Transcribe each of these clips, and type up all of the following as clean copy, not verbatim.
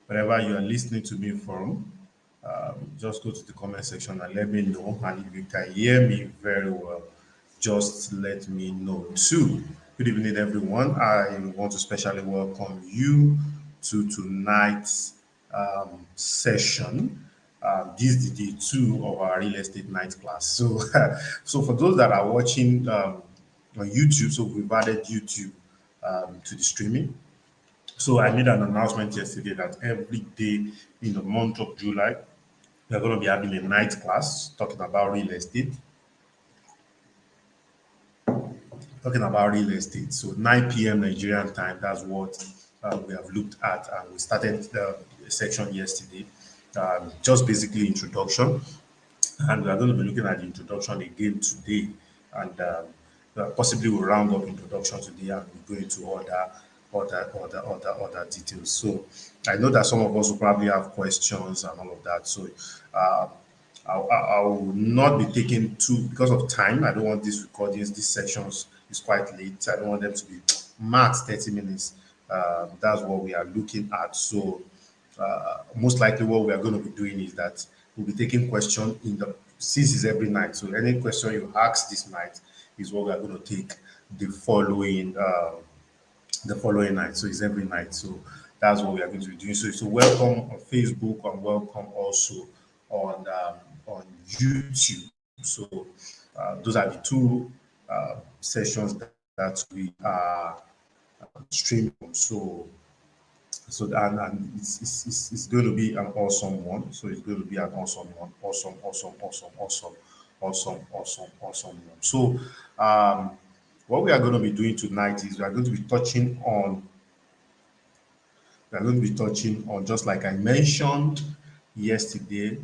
wherever you are listening to me from, just go to the comment section and let me know. And if you can hear me very well, just let me know too. Good evening, everyone. I want to specially welcome you to tonight's session. This is the day two of our real estate night class. So, so for those that are watching on YouTube, so we've added YouTube to the streaming. So I made an announcement yesterday that every day in the month of July, we're going to be having a night class talking about real estate. So 9 p.m. Nigerian time, that's what we have looked at. And we started the section yesterday, just basically introduction. And we are going to be looking at the introduction again today. And possibly we'll round up introduction today and we go into other details. So I know that some of us will probably have questions and all of that. So uh, I will not be taking too because of time. I don't want these recordings, these sections is quite late. I don't want them to be max 30 minutes. That's what we are looking at. So most likely what we are going to be doing is that we'll be taking questions in the since it's every night. So any question you ask this night is what we are going to take the following night. So it's every night. So that's what we are going to be doing. So welcome on Facebook and welcome also on YouTube. So those are the two sessions that we are streaming. And it's going to be an awesome one. So it's going to be an awesome one. Awesome one. So what we are going to be doing tonight is we are going to be touching on just like I mentioned yesterday.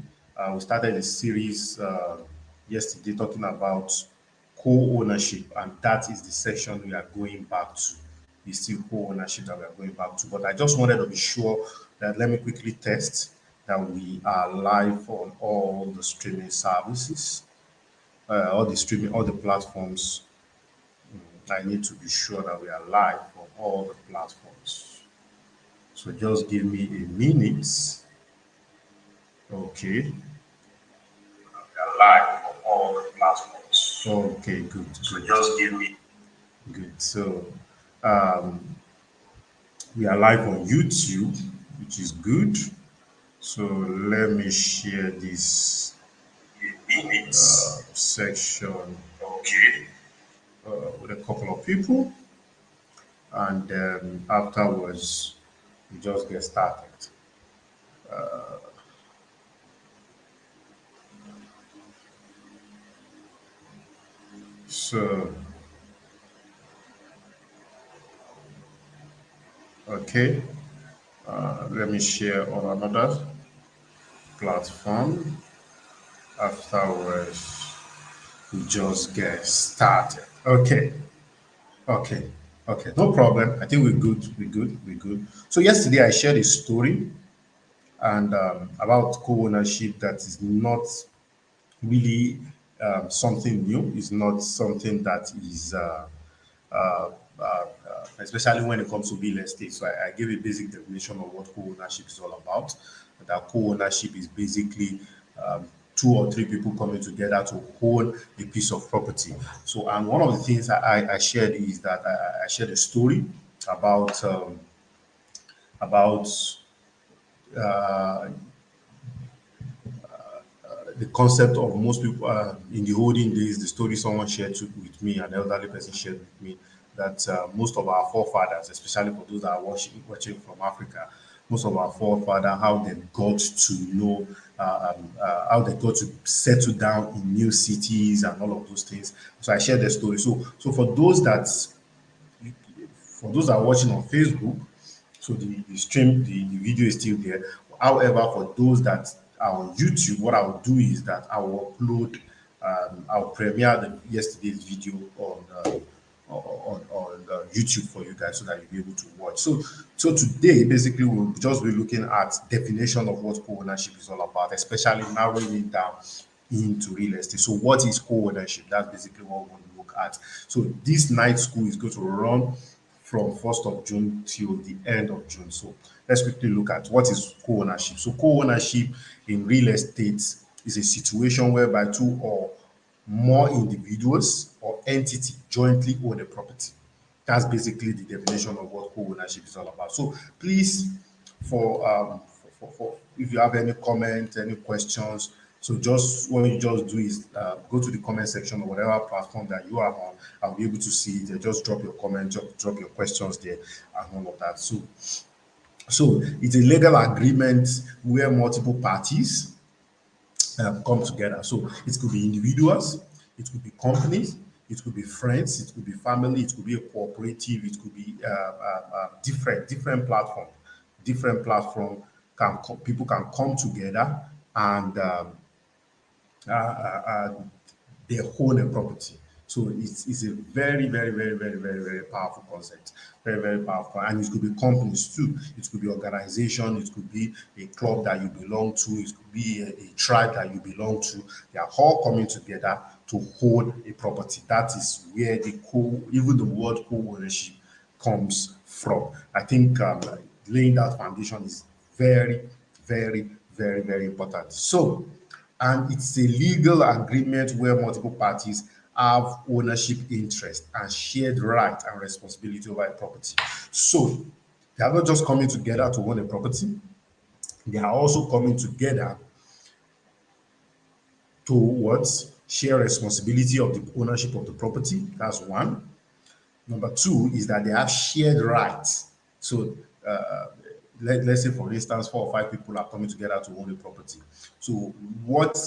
We started a series yesterday talking about co-ownership, and that is the section we are going back to. It's still co-ownership that we are going back to. But I just wanted to be sure that let me quickly test that we are live on all the streaming services, all the platforms. I need to be sure that we are live on all the platforms. So just give me a minute. Okay. We are live on all the platforms. Okay, good. So just give me good. So um, we are live on YouTube, which is good. So let me share this section, okay, with a couple of people, and then afterwards we just get started. So okay, let me share on another platform. Afterwards, we just get started. Okay, okay, no problem. I think we're good. So yesterday I shared a story and about co-ownership that is not really something new. It's not something that is especially when it comes to real estate. So I gave a basic definition of what co-ownership is all about. That co-ownership is basically two or three people coming together to own a piece of property. So, and one of the things I shared is that I shared a story about about uh, the concept of most people in the olden days, the story someone with me, an elderly person shared with me, that most of our forefathers, especially for those that are watching from Africa, most of our forefathers, how they got to know, how they got to settle down in new cities and all of those things. So I shared the story. So for those that are watching on Facebook, so the stream, the video is still there. However, for those that are on YouTube, what I'll do is that I will upload, I'll premiere yesterday's video on YouTube for you guys so that you'll be able to watch. So today, basically, we'll just be looking at definition of what co-ownership is all about, especially narrowing it down into real estate. So what is co-ownership? That's basically what we're going to look at. So this night school is going to run from 1st of June till the end of June. So let's quickly look at what is co-ownership. So co-ownership in real estate is a situation whereby two or more individuals or entity jointly own a property. That's basically the definition of what co-ownership is all about. So please, for if you have any comment, any questions, so just what you just do is go to the comment section or whatever platform that you are on. I'll be able to see it. Just drop your comment, drop your questions there, and all of that. So it's a legal agreement where multiple parties come together. So it could be individuals, it could be companies, it could be friends, it could be family, it could be a cooperative, it could be different platform. Different platform people can come together and they own a property. So it's a very powerful concept. Very, very powerful. And it could be companies too. It could be organization. It could be a club that you belong to. It could be a tribe that you belong to. They are all coming together to hold a property. That is where even the word co-ownership comes from. I think laying that foundation is very important. So, and it's a legal agreement where multiple parties have ownership interest and shared right and responsibility over a property. So they are not just coming together to own a property, they are also coming together to what? Share responsibility of the ownership of the property. That's one. Number two is that they have shared rights. So let's say, for instance, four or five people are coming together to own a property. So what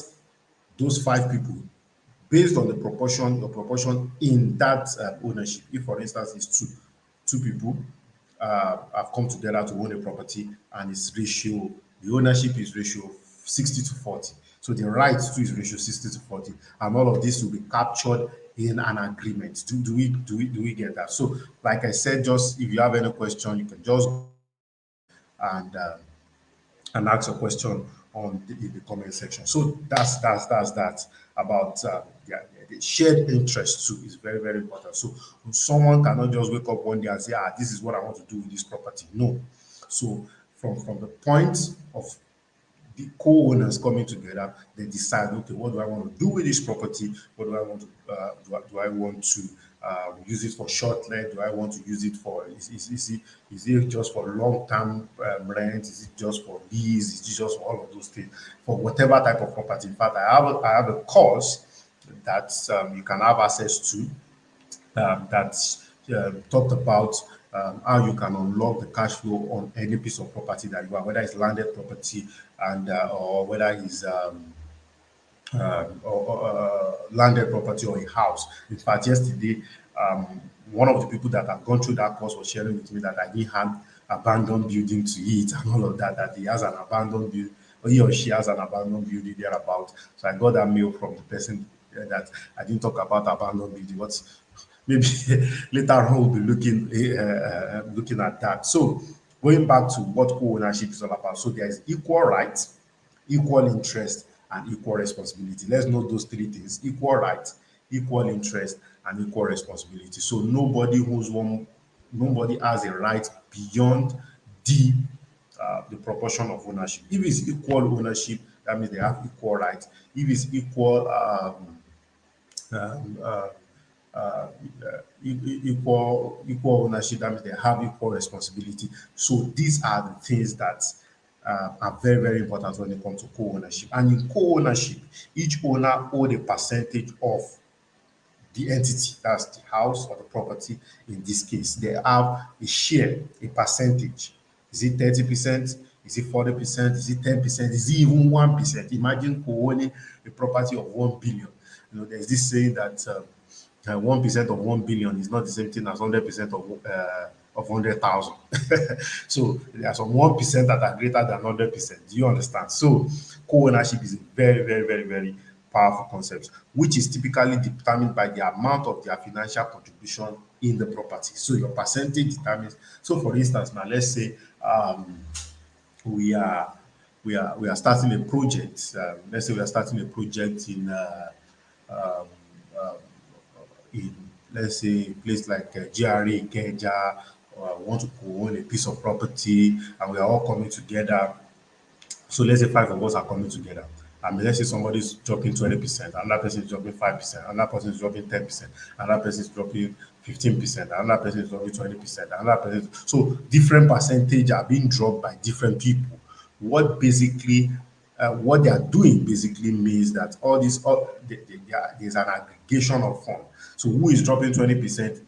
those five people, based on the proportion in that ownership. If, for instance, it's two people have come together to own a property, and the ownership is ratio 60 to 40. So the rights too is ratio 60 to 40, and all of this will be captured in an agreement. Do we get that? So, like I said, just if you have any question, you can just and ask a question in the comment section. So that's that about the shared interest too is very important. So someone cannot just wake up one day and say, this is what I want to do with this property. No. So from the point of the co-owners coming together, they decide, okay, what do I want to do with this property? What do I want to do I want to use it for short let? Do I want to use it for is it just for long-term rent? Is it just for lease? Is it just for all of those things? For whatever type of property. In fact, I have a course that you can have access to that talked about how you can unlock the cash flow on any piece of property that you have, whether it's landed property and or whether it's landed property or a house. In fact, yesterday, one of the people that have gone through that course was sharing with me that I didn't have abandoned building to eat and all of that, that he has an abandoned building, or he or she has an abandoned building thereabout. So I got that mail from the person that I didn't talk about abandoned building. What maybe later on we'll be looking at that. So going back to what co-ownership is all about. So there is equal rights, equal interest, and equal responsibility. Let's note those three things: equal rights, equal interest, and equal responsibility. So nobody has a right beyond the the proportion of ownership. If it's equal ownership, that means they have equal rights. If it's um, uh, uh, equal ownership, that means they have equal responsibility. So these are the things that are very important when it comes to co-ownership. And in co-ownership, each owner owns a percentage of the entity, that's the house or the property. In this case, they have a share, a percentage. Is it 30%? Is it 40%? Is it 10%? Is it even 1%? Imagine co-owning a property of 1 billion. There's this saying that 1% of 1 billion is not the same thing as 100% of 100,000. So there are some 1% that are greater than 100%. Do you understand? So co-ownership is a very powerful concept, which is typically determined by the amount of their financial contribution in the property. So your percentage determines. So for instance, now let's say we are we are starting a project. Let's say we are starting a project um, uh, in let's say a place like GRA, Ikeja, want to co-own a piece of property, and we are all coming together. So let's say five of us are coming together. I mean, let's say somebody's dropping 20%, another person is dropping 5%, another person is dropping 10%, another person is dropping 15%, another person is dropping 20%, another person. So different percentage are being dropped by different people. What they are doing basically means that there's an aggregation of funds. So who is dropping 20%?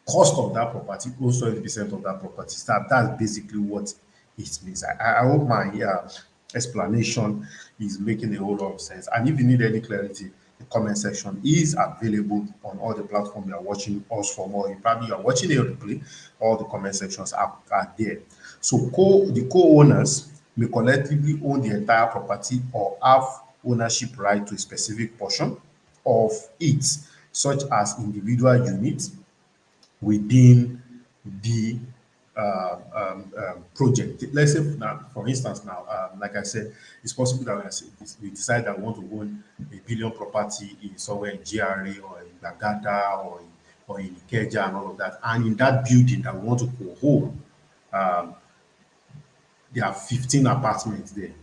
Cost of that property owns 20% of that property. So that's basically what it means. I hope my explanation is making a whole lot of sense. And if you need any clarity, the comment section is available on all the platforms you are watching us from, or you probably are watching a replay. All the comment sections are there. So the co-owners may collectively own the entire property or have ownership right to a specific portion of it, such as individual units within the project. Let's say now, for instance, now, like I said, it's possible that we decide that we want to own a billion property in somewhere in GRA or in Bagada or in Ikeja and all of that. And in that building that we want to co-own, there are 15 apartments there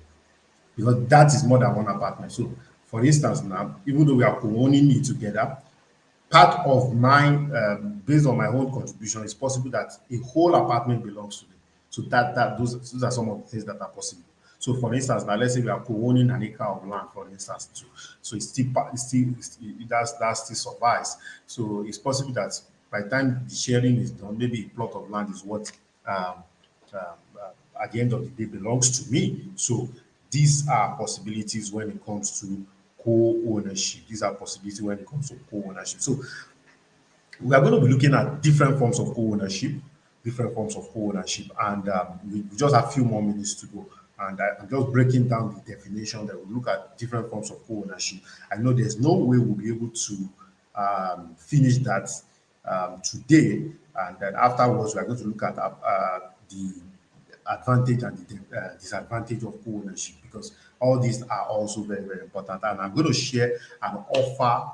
because that is more than one apartment. So, for instance, now, even though we are co-owning it together, part of mine, based on my own contribution, it's possible that a whole apartment belongs to them. So those are some of the things that are possible. So, for instance, now let's say we are co-owning an acre of land, for instance, too. So that still survives. So it's possible that by the time the sharing is done, maybe a plot of land is what at the end of the day belongs to me. So these are possibilities when it comes to co-ownership. These are possibilities when it comes to co-ownership. So we are going to be looking at different forms of co-ownership, and we just have a few more minutes to go. And I'm just breaking down the definition that we look at different forms of co-ownership. I know there's no way we'll be able to finish that today, and then afterwards we are going to look at the advantage and the disadvantage of co-ownership, because all these are also very, very important. And I'm going to share an offer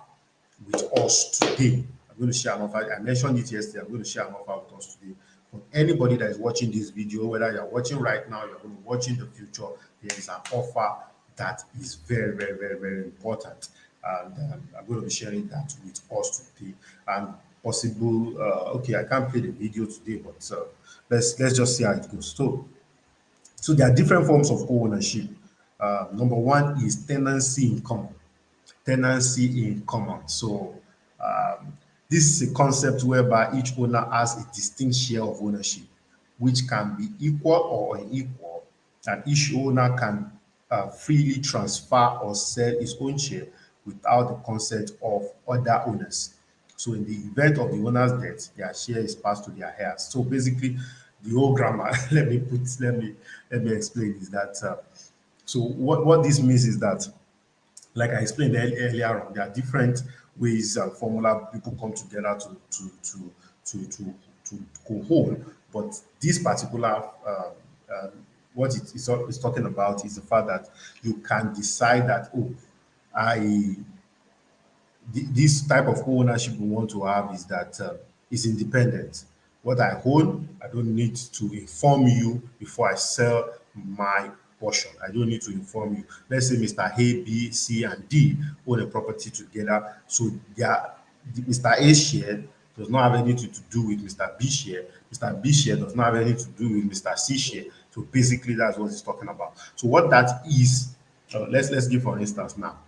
with us today. I'm going to share an offer. I mentioned it yesterday. I'm going to share an offer with us today. For anybody that is watching this video, whether you're watching right now, you're going to watch in the future, there is an offer that is very, very, very, very important. And I'm going to be sharing that with us today. And possible, okay, I can't play the video today, but let's just see how it goes. So there are different forms of co-ownership. Number one is tenancy in common. Tenancy in common. So this is a concept whereby each owner has a distinct share of ownership, which can be equal or unequal, and each owner can freely transfer or sell his own share without the consent of other owners. So in the event of the owner's death, their share is passed to their heirs. So basically, the whole grammar, let me explain is that so what this means is that, like I explained earlier on, there are different ways and formula people come together to co-own. But this particular what it's talking about is the fact that you can decide that, oh, I this type of ownership we want to have is that is independent. What I own, I don't need to inform you before I sell my portion. I don't need to inform you. Let's say Mr. A, B, C, and D own a property together. So Mr. A share does not have anything to do with Mr. B share. Mr. B share does not have anything to do with Mr. C share. So basically, that's what he's talking about. So what that is, let's give for instance now.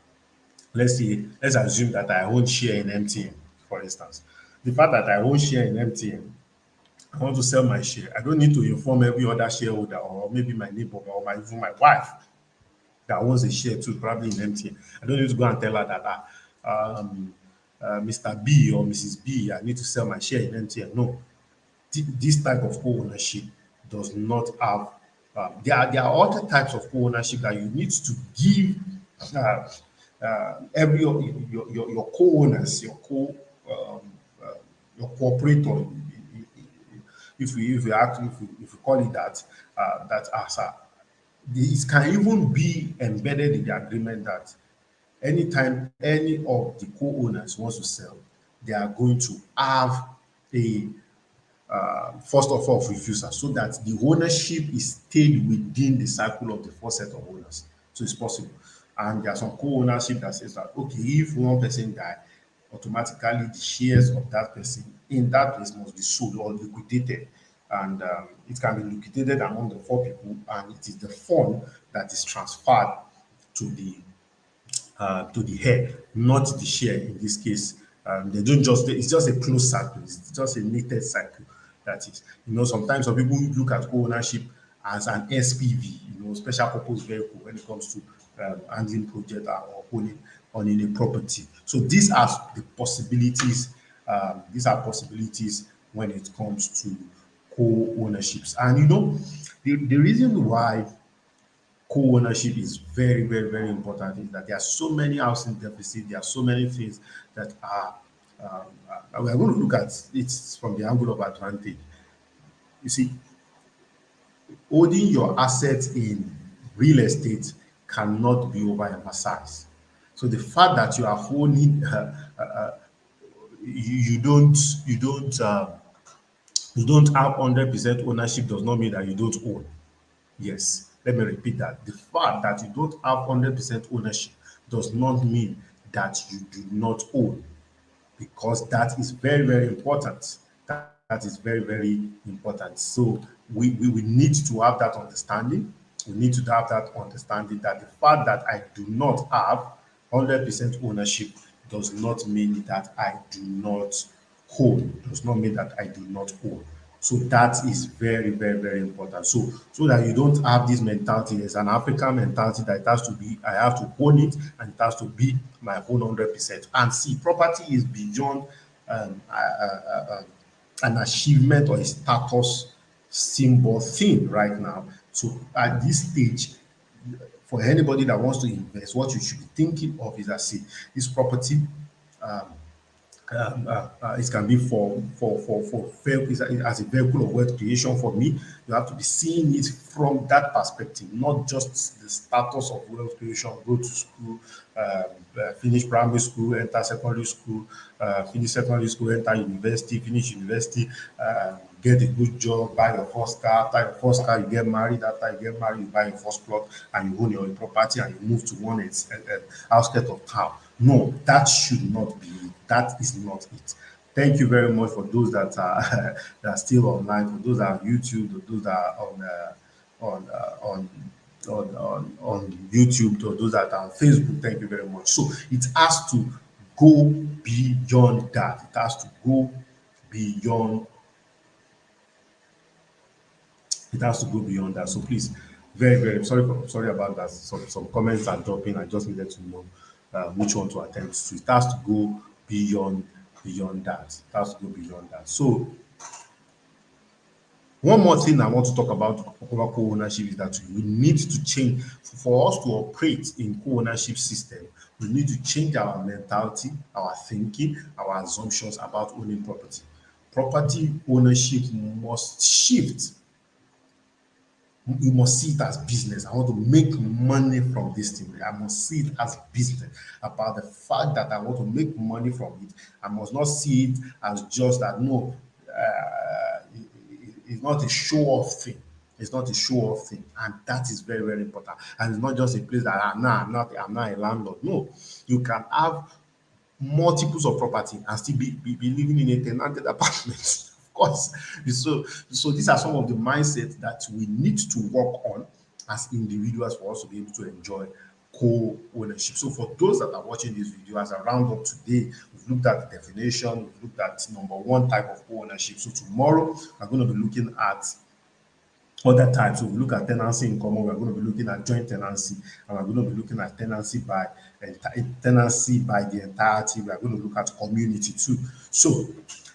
Let's assume that I own share in MTN, for instance. The fact that I own share in MTN, I want to sell my share. I don't need to inform every other shareholder or maybe my neighbor or even my wife that owns a share too, probably in MTN. I don't need to go and tell her that Mr. B or Mrs. B, I need to sell my share in MTN. No, this type of co-ownership does not have. There are other types of co-ownership that you need to give uh, every your co-owners, um, uh, your cooperator, if we call it that, that as a it can even be embedded in the agreement that anytime any of the co-owners wants to sell, they are going to have a first of all, of refusal, so that the ownership is stayed within the cycle of the first set of owners. So it's possible. And there's some co-ownership that says that, okay, if one person die, automatically the shares of that person in that place must be sold or liquidated. And it can be liquidated among the four people, and it is the fund that is transferred to the head, not the share in this case. They don't just, it's just a closed circle, it's just a knitted cycle. That is, sometimes some people look at ownership as an SPV, special purpose vehicle, when it comes to handling project or owning a property. So these are possibilities when it comes to co-ownerships. And the reason why co-ownership is very, very, very important is that there are so many housing deficits, there are so many things that are, we are going to look at it from the angle of advantage. You see, holding your assets in real estate cannot be overemphasized. So the fact that you are holding, you don't, you don't, you don't have 100% ownership does not mean that you don't own. Yes, let me repeat that. The fact that you don't have 100% ownership does not mean that you do not own, because that is very, very important. That is very, very important. So we need to have that understanding. We need to have that understanding that the fact that I do not have 100% ownership does not mean that I do not own, does not mean that I do not own. So that is very, very, very important. So that you don't have this mentality. There's an African mentality that it has to be, I have to own it, and it has to be my own 100%. And see, property is beyond an achievement or a status symbol thing right now. So at this stage, for anybody that wants to invest, what you should be thinking of is that, see, this property, um, it can be as a vehicle of wealth creation for me. You have to be seeing it from that perspective, not just the status of wealth creation. Go to school, finish primary school, enter secondary school, finish secondary school, enter university, finish university, get a good job, buy your first car. After your first car, you get married. After you get married, you buy your first plot and you own your own property and you move to one outskirts of town. No, that should not be it. That is not it. Thank you very much for those that are that are still online, for those that are on YouTube, for those that are on uh, on on YouTube, to those that are on Facebook. Thank you very much. So it has to go beyond that. It has to go beyond. It has to go beyond that. So please, very, very sorry about that. Some comments are dropping. I just needed to know which one to attempt to. It has to go beyond that. It has to go beyond that. So one more thing I want to talk about co-ownership is that we need to change for us to operate in co-ownership system. We need to change our mentality, our thinking, our assumptions about owning property. Property ownership must shift. You must see it as business. I want to make money from this thing. I must see it as business. About the fact that I want to make money from it, I must not see it as just that. No, it's not a show off thing. It's not a show off thing, and that is very, very important. And it's not just a place that I'm not a landlord. No, you can have multiples of property and still be living in a tenanted apartment. Of course. So these are some of the mindsets that we need to work on as individuals for us to be able to enjoy co-ownership. So for those that are watching this video, as a roundup today, we've looked at the definition, we've looked at number one type of co-ownership. So tomorrow we're going to be looking at other types. So we look at tenancy in common, we're going to be looking at joint tenancy, and we're going to be looking at tenancy by the entirety. We are going to look at community too. So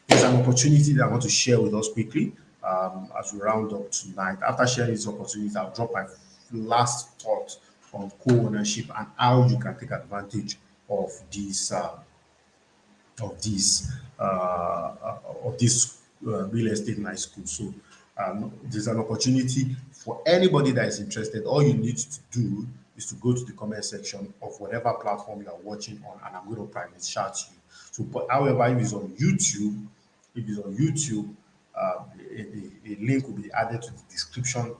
there's an opportunity that I want to share with us quickly as we round up tonight. After sharing this opportunity, I'll drop my last thought on co-ownership and how you can take advantage of this of this real estate night school. So there's an opportunity for anybody that is interested. All you need to do is to go to the comment section of whatever platform you are watching on, and I'm going to private chat you. So, but however, if it's on YouTube, a link will be added to the description.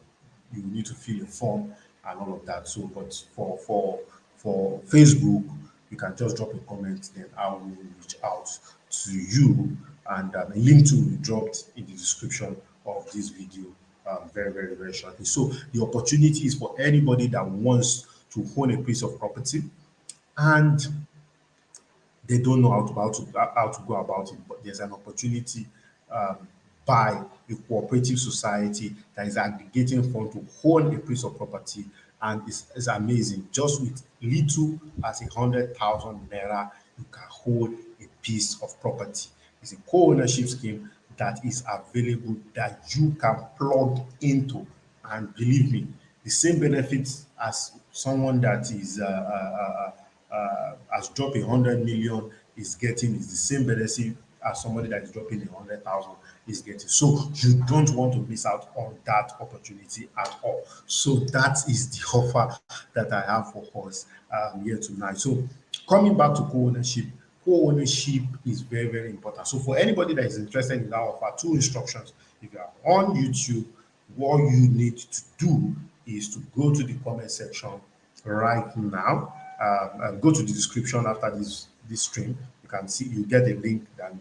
You need to fill a form and all of that. So, but for Facebook, you can just drop a comment, then I will reach out to you, and a link to will be dropped in the description of this video very, very, very shortly. So, the opportunity is for anybody that wants to own a piece of property and they don't know how to go about it, but there's an opportunity um, by a cooperative society that is aggregating funds to own a piece of property, and it's amazing. Just with little as 100,000 naira, you can hold a piece of property. It's a co-ownership scheme that is available that you can plug into, and believe me, the same benefits as someone that is has dropped 100 million is getting is the same benefit as somebody that is dropping 100,000 is getting. So you don't want to miss out on that opportunity at all. So that is the offer that I have for us here tonight. So coming back to co-ownership, co-ownership is very, very important. So for anybody that is interested in that offer, two instructions. If you are on YouTube, what you need to do is to go to the comment section right now. Go to the description after this stream. You can see you get a link that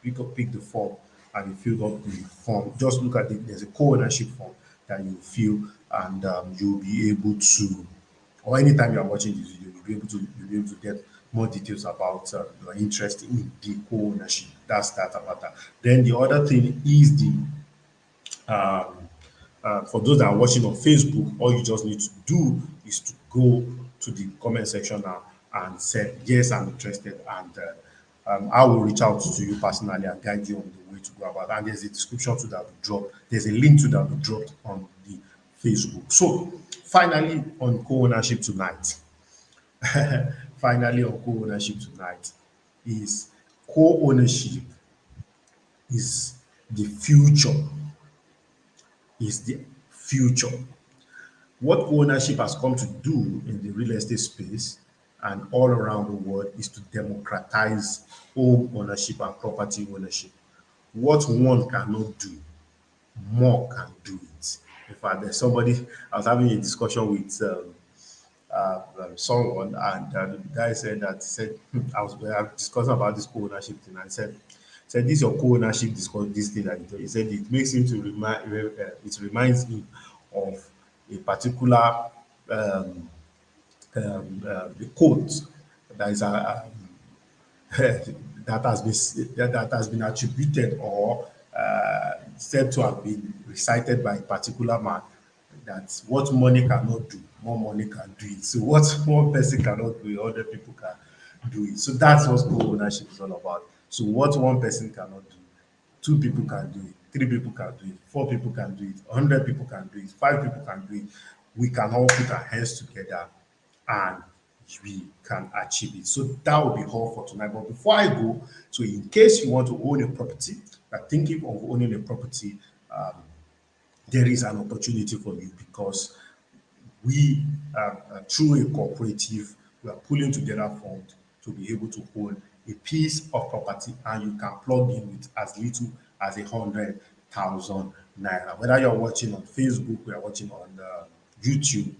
you pick the form and you fill up the form. Just look at it. There's a co-ownership form that you fill, and you'll be able to, or anytime you are watching this video, you'll be able to get more details about your interest in the co-ownership. That's that about that. Then the other thing is the for those that are watching on Facebook, all you just need to do is to go to the comment section now and say, yes, I'm interested. And I will reach out to you personally and guide you on the way to go about it. And there's a description to that will drop. There's a link to that will drop on the Facebook. So finally on co-ownership tonight, finally on co-ownership tonight is co-ownership is the future is the future. What ownership has come to do in the real estate space and all around the world is to democratize home ownership and property ownership. What one cannot do, more can do it. In fact, there's somebody, I was having a discussion with someone, and the guy said that, he said, we are discussing about this co-ownership thing, and I said, this your co-ownership, this thing that you do. He said it makes him to it reminds him of a particular the quote that is that has been attributed or said to have been recited by a particular man, that what money cannot do, more money can do it. So what one person cannot do, other people can do it. So that's what co-ownership is all about. So what one person cannot do, two people can do it, three people can do it, four people can do it, 100 people can do it, five people can do it. We can all put our hands together and we can achieve it. So that will be all for tonight. But before I go, so in case you want to own a property, are thinking of owning a property, there is an opportunity for you, because we, through a cooperative, we are pulling together funds to be able to own a piece of property, and you can plug in with as little as 100,000 naira. Whether you're watching on Facebook, we are watching on YouTube.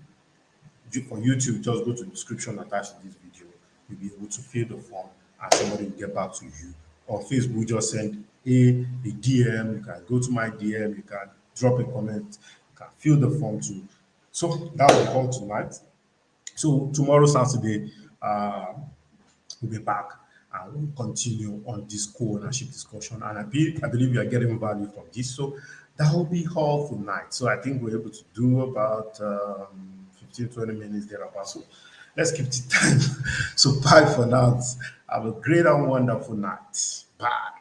For YouTube, just go to the description attached to this video. You'll be able to fill the form, and somebody will get back to you. On Facebook, just send a DM. You can go to my DM. You can drop a comment. You can fill the form too. So that will all tonight. So tomorrow, Saturday, we'll be back and we'll continue on this co-ownership discussion. And I believe you are getting value from this. So that will be all for tonight. So I think we're able to do about 15, 20 minutes thereabout. So let's keep the time. So bye for now. Have a great and wonderful night. Bye.